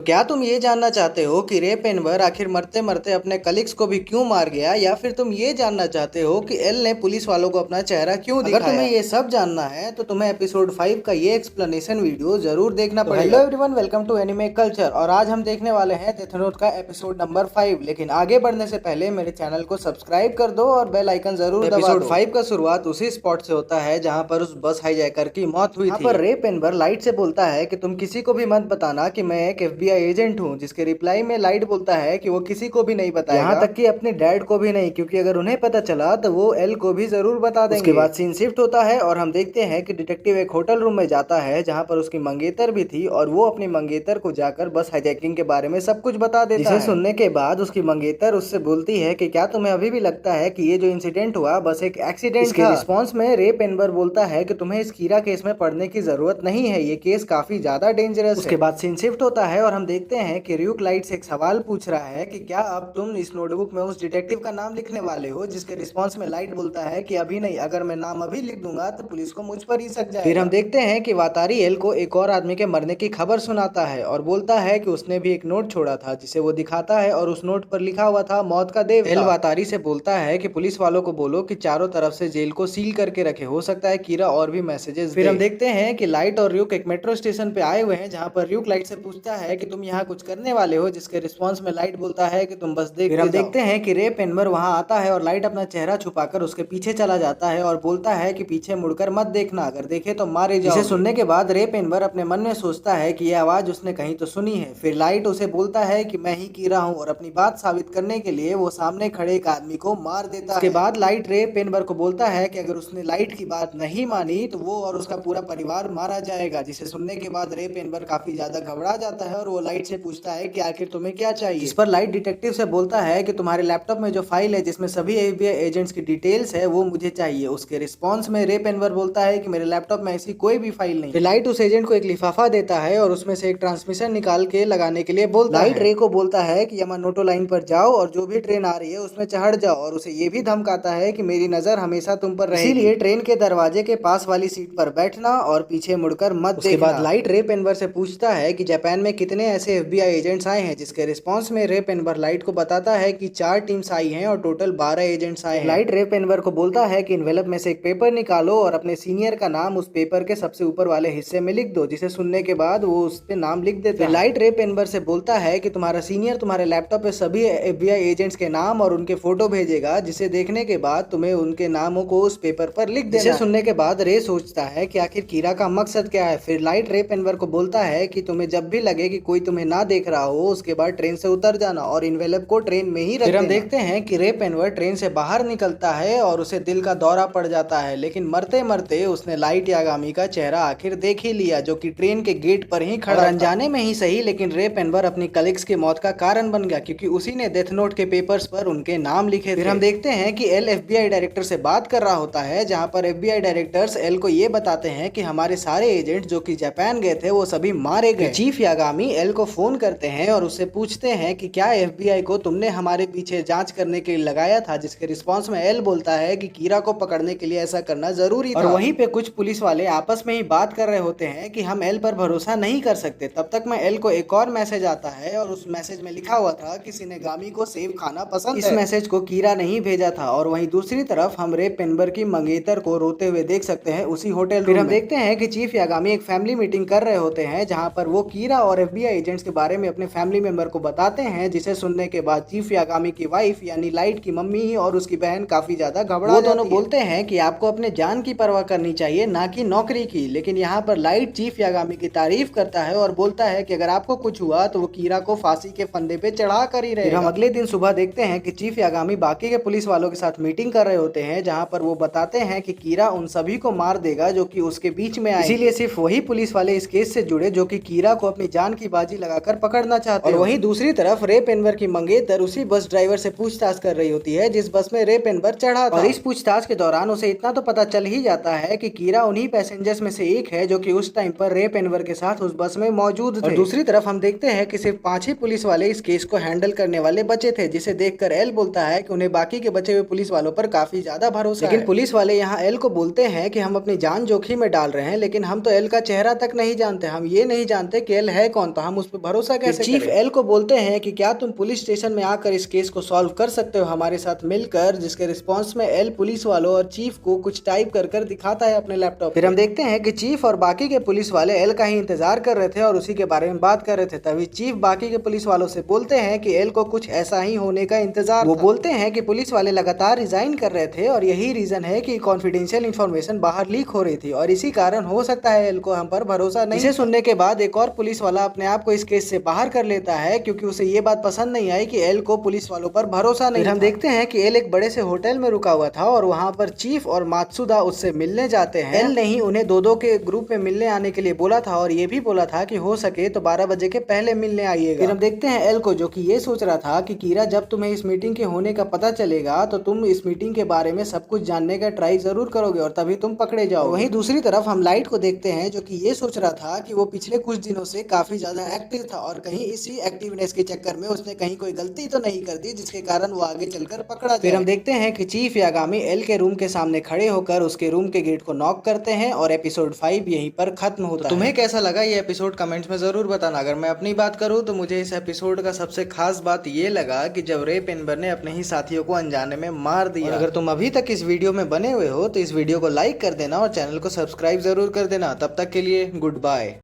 क्या तुम ये जानना चाहते हो कि रे पेनवर आखिर मरते मरते अपने कलीग्स को भी क्यों मार गया, या फिर तुम ये जानना चाहते हो कि एल ने पुलिस वालों को अपना चेहरा क्यों दिखाया? अगर तुम्हें ये सब जानना है तो तुम्हें एपिसोड 5 का ये एक्सप्लेनेशन वीडियो जरूर देखना पड़ेगा। Hello everyone, welcome to anime culture. और आज हम देखने वाले हैं डेथ नोट का एपिसोड नंबर 5। लेकिन आगे बढ़ने से पहले मेरे चैनल को सब्सक्राइब कर दो और बेल आइकन जरूर दबा दो। एपिसोड 5 का शुरुआत उसी स्पॉट से होता है जहाँ पर उस बस हाईजैकर की मौत हुई थी। पर रे पेनवर लाइट से बोलता है कि तुम किसी को भी मत बताना कि मैं एक FBI एजेंट हूँ, जिसके रिप्लाई में लाइट बोलता है कि वो किसी को भी नहीं बताएगा, यहाँ तक कि अपने डैड को भी नहीं, क्योंकि अगर उन्हें पता चला तो वो एल को भी जरूर बता देंगे। उसके बाद सीन शिफ्ट होता है और हम देखते हैं कि डिटेक्टिव एक होटल रूम में जाता है जहाँ पर उसकी मंगेतर भी थी, और वो अपनी मंगेतर को जाकर बस हाईजैकिंग के बारे में सब कुछ बता देता है। जिसे सुनने के बाद उसकी मंगेतर उससे बोलती है कि क्या तुम्हें अभी भी लगता है कि ये जो इंसिडेंट हुआ बस एक एक्सीडेंट था? रिस्पॉन्स में रे पेनवर बोलता है कि तुम्हें इस कीरा केस में पढ़ने की जरूरत नहीं है, ये केस काफी ज्यादा डेंजरस है। उसके बाद सीन शिफ्ट होता है और हम देखते हैं कि र्यूक लाइट से एक सवाल पूछ रहा है कि क्या अब तुम इस नोटबुक में उस डिटेक्टिव का नाम लिखने वाले हो? जिसके रिस्पांस में लाइट बोलता है कि अभी नहीं, अगर मैं नाम अभी लिख दूंगा तो पुलिस को मुझ पर ही शक जाएगा। फिर हम देखते हैं कि वातारी एल को एक और आदमी के मरने की खबर सुनाता है और बोलता है कि उसने भी एक नोट छोड़ा था, जिसे वो दिखाता है और उस नोट पर लिखा हुआ था मौत का देव। एल वातारी से बोलता है कि पुलिस वालों को बोलो कि चारों तरफ से जेल को सील करके रखे, हो सकता है कीरा और भी मैसेजेस। फिर हम देखते हैं कि लाइट और र्यूक एक मेट्रो स्टेशन पे आए हुए हैं, जहाँ पर र्यूक लाइट से पूछता है कि तुम यहाँ कुछ करने वाले हो, जिसके रिस्पांस में लाइट बोलता है कि तुम बस देखते जाओ। देखते हैं कि रे पेनवर वहां आता है और लाइट अपना चेहरा छुपाकर उसके पीछे चला जाता है और बोलता है कि पीछे मुड़कर मत देखना, अगर देखे तो मारे जाओ। इसे सुनने के बाद रे पेनवर अपने मन में सोचता है कि यह आवाज उसने कहीं तो सुनी है। फिर लाइट उसे बोलता है कि मैं ही कीरा हूँ, और अपनी बात साबित करने के लिए वो सामने खड़े एक आदमी को मार देता है। उसके बाद लाइट रे पेनवर को बोलता है कि अगर उसने लाइट की बात नहीं मानी तो वो और उसका पूरा परिवार मारा जाएगा। जिसे सुनने के बाद रे पेनवर काफी ज्यादा घबरा जाता है और वो लाइट से पूछता है कि आखिर तुम्हें क्या चाहिए। इस पर लाइट डिटेक्टिव से बोलता है कि तुम्हारे लैपटॉप में जो फाइल है जिसमें सभी FBI एजेंट्स की डिटेल्स है वो मुझे चाहिए। उसके रिस्पांस में रे पेनवर बोलता है कि मेरे लैपटॉप में ऐसी कोई भी फाइल नहीं। लाइट उस एजेंट को एक लिफाफा देता है और उसमें से एक ट्रांसमिशन निकाल के लगाने के लिए बोलता है। लाइट रे को बोलता है कि यामानोटो लाइन पर जाओ और जो भी ट्रेन आ रही है उसमें चढ़ जाओ, और उसे ये भी धमकाता है कि मेरी नजर हमेशा तुम पर रहेगी, इसीलिए ट्रेन के दरवाजे के पास वाली सीट पर बैठना और पीछे मुड़कर मत देखना। उसके बाद लाइट रे पेनवर से पूछता है कि जापान में कितने ऐसे FBI एजेंट्स आए हैं, जिसके रिस्पांस में रे पेनवर लाइट को बताता है कि 4 टीम्स आई हैं और टोटल 12 एजेंट्स आए हैं। लाइट रे पेनवर को बोलता है कि इन्वेलप में से एक पेपर निकालो और अपने सीनियर का नाम उस पेपर के सबसे ऊपर वाले हिस्से में लिख दो। जिसे सुनने के बाद वो उस पे नाम लिख देता है। लाइट रे पेनवर से बोलता है कि तुम्हारा सीनियर तुम्हारे लैपटॉप पे सभी FBI एजेंट्स के नाम और उनके फोटो भेजेगा, जिसे देखने के बाद तुम्हें उनके नामों को उस पेपर पर लिख देना। जिसे सुनने के बाद रे सोचता है कि आखिर कीरा का मकसद क्या है। फिर लाइट रे पेनवर को बोलता है कि तुम्हें जब भी लगे कि कोई तुम्हें ना देख रहा हो, उसके बाद ट्रेन से उतर जाना और इन्वेलप को ट्रेन में ही रख देना। फिर हम देखते हैं कि रे पेनवर ट्रेन से बाहर निकलता है और उसे दिल का दौरा पड़ जाता है, लेकिन मरते मरते उसने लाइट यागामी का चेहरा आखिर देख ही लिया, जो कि ट्रेन के गेट पर ही खड़ा। अनजाने में ही सही, लेकिन रे पेनवर अपनी कलीग्स की मौत का कारण बन गया, क्योंकि उसी ने डेथ नोट के पेपर्स पर उनके नाम लिखे थे। फिर हम देखते हैं कि एल FBI डायरेक्टर से बात कर रहा होता है, जहाँ पर FBI डायरेक्टर्स एल को ये बताते हैं कि हमारे सारे एजेंट जो कि जापान गए थे वो सभी मारे गए। चीफ यागामी एल को फोन करते हैं और उससे पूछते हैं कि क्या FBI को तुमने हमारे पीछे जांच करने के लिए लगाया था, जिसके रिस्पांस में एल बोलता है कि कीरा को पकड़ने के लिए ऐसा करना जरूरी था। और वहीं पे कुछ पुलिस वाले आपस में ही बात कर रहे होते हैं कि हम एल पर भरोसा नहीं कर सकते। तब तक में एल को एक और मैसेज आता है और उस मैसेज में लिखा हुआ था कि सिनेगामी को सेब खाना पसंद है। इस मैसेज को कीरा नहीं भेजा था। और वहीं दूसरी तरफ हम रे पेनवर की मंगेतर को रोते हुए देख सकते हैं उसी होटल। फिर हम देखते हैं कि चीफ यागामी एक फैमिली मीटिंग कर रहे होते हैं, जहाँ पर वो कीरा और FBI एजेंट्स के बारे में अपने फैमिली मेंबर को बताते हैं, जिसे सुनने के बाद चीफ यागामी की वाइफ यानी लाइट की मम्मी और उसकी बहन काफी ज्यादा घबरा जाती है। दोनों बोलते हैं कि आपको अपने जान की परवाह करनी चाहिए, ना कि नौकरी की। लेकिन यहाँ पर लाइट चीफ यागामी की तारीफ करता है और बोलता है कि अगर आपको कुछ हुआ तो वो कीरा को फांसी के फंदे पे चढ़ा कर ही रहेगा। हम अगले दिन सुबह देखते हैं कि चीफ यागामी बाकी के पुलिस वालों के साथ मीटिंग कर रहे होते हैं, जहाँ पर वो बताते हैं कि कीरा उन सभी को मार देगा जो कि उसके बीच में आए, इसीलिए सिर्फ वही पुलिस वाले इस केस से जुड़े जो कि कीरा को अपनी जान की बाजी लगाकर पकड़ना चाहते हैं। और वहीं दूसरी तरफ रे पेनवर की मंगेतर उसी बस ड्राइवर से पूछताछ कर रही होती है जिस बस में रे पेनवर चढ़ा था। और इस पूछताछ के दौरान उसे इतना तो पता चल ही जाता है कि कीरा उन्हीं पैसेंजर्स में से एक है जो कि उस टाइम पर रे पेनवर के साथ उस बस में मौजूद थे। और दूसरी तरफ हम देखते हैं कि सिर्फ 5 ही पुलिस वाले इस केस को हैंडल करने वाले बचे थे, जिसे देखकर एल बोलता है कि उन्हें बाकी के बचे हुए पुलिस वालों पर काफी ज्यादा भरोसा है। लेकिन पुलिस वाले यहाँ एल को बोलते हैं कि हम अपनी जान जोखिम में डाल रहे हैं, लेकिन हम तो एल का चेहरा तक नहीं जानते, हम ये नहीं जानते कि एल है कौन, तो हम उस पर भरोसा कैसे चीफ एल को बोलते हैं कि क्या तुम पुलिस स्टेशन में आकर इस केस को सॉल्व कर सकते हो हमारे साथ मिलकर, जिसके रिस्पॉन्स में एल पुलिस वालों और चीफ को कुछ टाइप कर दिखाता है अपने लैपटॉप। फिर हम देखते हैं कि चीफ और बाकी के पुलिस वाले एल का ही इंतजार कर रहे थे और उसी के बारे में बात कर रहे थे। तभी चीफ बाकी के पुलिस वालों से बोलते हैं कि एल को कुछ ऐसा ही होने का इंतजार। वो बोलते हैं कि पुलिस वाले लगातार रिजाइन कर रहे थे और यही रीजन है कि कॉन्फिडेंशियल इन्फॉर्मेशन बाहर लीक हो रही थी और इसी कारण हो सकता है एल को हम पर भरोसा नहीं। इसे सुनने के बाद एक और पुलिस वाला अपने आप को इस केस से बाहर कर लेता है क्योंकि उसे ये बात पसंद नहीं आई कि एल को पुलिस वालों पर भरोसा नहीं। हम देखते हैं कि एल एक बड़े से होटल में रुका हुआ था और वहाँ पर चीफ और मात्सुदा उससे मिलने जाते हैं। एल ने ही उन्हें दो के ग्रुप में मिलने आने के लिए बोला था और ये भी बोला था कि हो सके तो 12 बजे के पहले मिलने आइएगा। फिर हम देखते हैं एल को जो कि ये सोच रहा था कि कीरा जब तुम्हें इस मीटिंग के होने का पता चलेगा तो तुम इस मीटिंग के बारे में सब कुछ जानने का ट्राई जरूर करोगे और तभी तुम पकड़े जाओ। वहीं दूसरी तरफ हम लाइट को देखते हैं जो कि ये सोच रहा था कि वो पिछले कुछ दिनों से काफी ज्यादा एक्टिव था और कहीं इसी एक्टिवनेस के चक्कर में उसने कहीं कोई गलती तो नहीं कर दी जिसके कारण वो आगे चलकर पकड़ा जाए। फिर हम देखते हैं कि चीफ यागामी एल के रूम के सामने खड़े होकर उसके रूम के गेट को नॉक करते हैं और एपिसोड 5 यहीं पर खत्म होता है। तुम्हें कैसा लगा ये एपिसोड कमेंट्स में जरूर बताना। अगर मैं अपनी बात करूँ तो मुझे इस एपिसोड का सबसे खास बात ये लगा कि जब रे पेनबर ने अपने ही साथियों को अनजाने में मार दिया। अगर तुम अभी तक इस वीडियो में बने हुए हो तो इस वीडियो को लाइक कर देना और चैनल को सब्सक्राइब जरूर कर देना। तब तक के लिए गुड बाय।